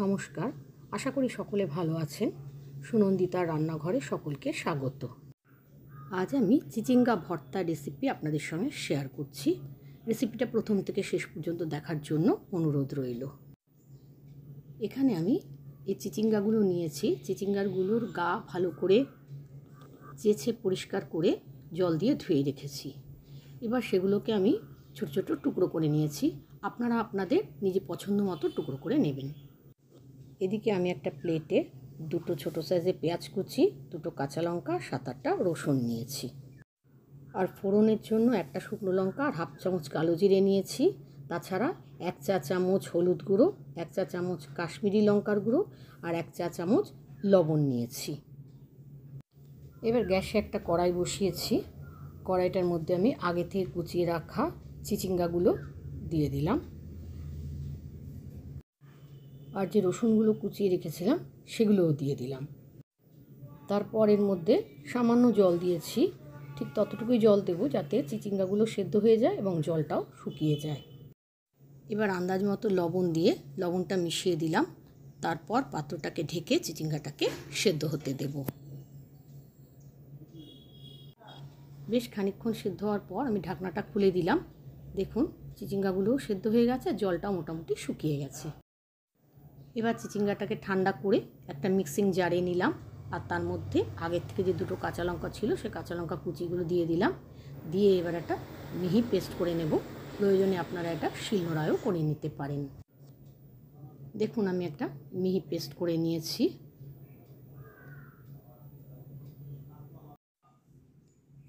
নমস্কার, আশা করি সকলে ভালো আছেন। সুনন্দিতার রান্নাঘরে সকলকে স্বাগত। আজ আমি চিচিঙ্গা ভর্তা রেসিপি আপনাদের সঙ্গে শেয়ার করছি। রেসিপিটা প্রথম থেকে শেষ পর্যন্ত দেখার জন্য অনুরোধ রইল। এখানে আমি এই চিচিঙ্গাগুলো নিয়েছি। চিচিঙ্গাগুলোর গা ভালো করে চেঁচে পরিষ্কার করে জল দিয়ে ধুয়ে রেখেছি। এবার সেগুলোকে আমি ছোট ছোট টুকরো করে নিয়েছি। আপনারা আপনাদের নিজে পছন্দ মতো টুকরো করে নেবেন। এদিকে আমি একটা প্লেটে দুটো ছোট সাইজের পেঁয়াজ কুচি, দুটো কাঁচা লঙ্কা, 7-8টা রসুন নিয়েছি। আর ফোড়নের জন্য একটা শুকনো লঙ্কা আর হাফ চামচ কালো জিরে নিয়েছি। তাছাড়া 1 চা চামচ হলুদ গুঁড়ো, 1 চা চামচ কাশ্মীরি লঙ্কার গুঁড়ো আর 1 চা চামচ লবণ নিয়েছি। এবার গ্যাসে একটা কড়াই বসিয়েছি। কড়াইটার মধ্যে আমি আগে থেকে কুচিয়ে রাখা চিচিঙ্গাগুলো দিয়ে দিলাম। আর যে রসুনগুলো কুচিয়ে রেখেছিলাম সেগুলোও দিয়ে দিলাম। তারপর এর মধ্যে সামান্য জল দিয়েছি। ঠিক ততটুকুই জল দেব যাতে চিচিঙ্গাগুলো সেদ্ধ হয়ে যায় এবং জলটাও শুকিয়ে যায়। এবার আন্দাজ মতো লবণ দিয়ে লবণটা মিশিয়ে দিলাম। তারপর পাত্রটাকে ঢেকে চিচিঙ্গাটাকে সেদ্ধ হতে দেব। বেশ খানিকক্ষণ সেদ্ধ হওয়ার পর আমি ঢাকনাটা খুলে দিলাম। দেখুন চিচিঙ্গাগুলোও সেদ্ধ হয়ে গেছে, জলটাও মোটামুটি শুকিয়ে গেছে। এবার চিচিঙ্গাটাকে ঠান্ডা করে একটা মিক্সিং জারে নিলাম। আর তার মধ্যে আগের থেকে যে দুটো কাঁচা লঙ্কা ছিল সে কাঁচা লঙ্কা কুচিগুলো দিয়ে দিলাম। দিয়ে এবার একটা মিহি পেস্ট করে নেব। প্রয়োজনে আপনারা এটা শিলনোড়ায়ও করে নিতে পারেন। দেখুন আমি একটা মিহি পেস্ট করে নিয়েছি।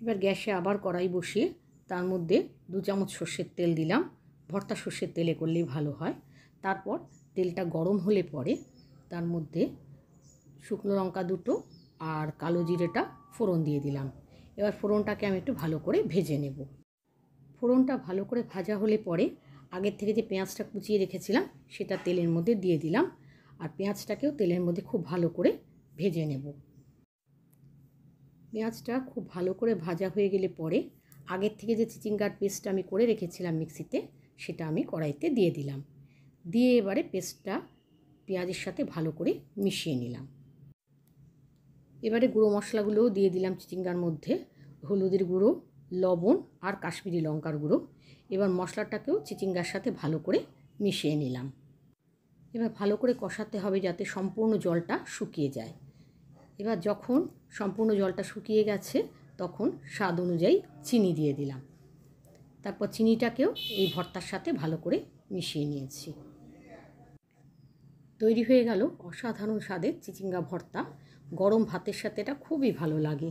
এবার গ্যাসে আবার কড়াই বসিয়ে তার মধ্যে 2 চামচ সর্ষের তেল দিলাম। ভর্তা সর্ষের তেলে করলেই ভালো হয়। তারপর তেলটা গরম হলে পরে তার মধ্যে শুকনো লঙ্কা দুটো আর কালো জিরেটা ফোড়ন দিয়ে দিলাম। এবার ফোড়নটাকে আমি একটু ভালো করে ভেজে নেব। ফোড়নটা ভালো করে ভাজা হলে পরে আগের থেকে যে পেঁয়াজটা কুচিয়ে রেখেছিলাম সেটা তেলের মধ্যে দিয়ে দিলাম। আর পেঁয়াজটাকেও তেলের মধ্যে খুব ভালো করে ভেজে নেব। পেঁয়াজটা খুব ভালো করে ভাজা হয়ে গেলে পরে আগের থেকে যে চিচিঙ্গার পেস্টটা আমি করে রেখেছিলাম মিক্সিতে সেটা আমি কড়াইতে দিয়ে দিলাম। দিয়ে এবারে পেস্টটা পেঁয়াজের সাথে ভালো করে মিশিয়ে নিলাম। এবারে গুঁড়ো মশলাগুলোও দিয়ে দিলাম চিচিঙ্গার মধ্যে। হলুদের গুঁড়ো, লবণ আর কাশ্মীরি লঙ্কার গুঁড়ো। এবার মশলাটাকেও চিচিঙ্গার সাথে ভালো করে মিশিয়ে নিলাম। এবার ভালো করে কষাতে হবে যাতে সম্পূর্ণ জলটা শুকিয়ে যায়। এবার যখন সম্পূর্ণ জলটা শুকিয়ে গেছে তখন স্বাদ অনুযায়ী চিনি দিয়ে দিলাম। তারপর চিনিটাকেও এই ভর্তার সাথে ভালো করে মিশিয়ে নিয়েছি। তৈরি হয়ে গেল অসাধারণ স্বাদের চিচিঙ্গা ভর্তা। গরম ভাতের সাথে এটা খুবই ভালো লাগে।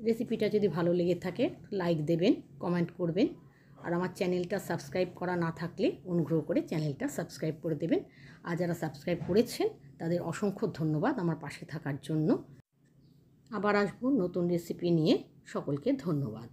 রেসিপিটা যদি ভালো লেগে থাকে লাইক দেবেন, কমেন্ট করবেন। আর আমার চ্যানেলটা সাবস্ক্রাইব করা না থাকলে অনুগ্রহ করে চ্যানেলটা সাবস্ক্রাইব করে দেবেন। আর যারা সাবস্ক্রাইব করেছেন তাদের অসংখ্য ধন্যবাদ আমার পাশে থাকার জন্য। আবার আসবো নতুন রেসিপি নিয়ে। সকলকে ধন্যবাদ।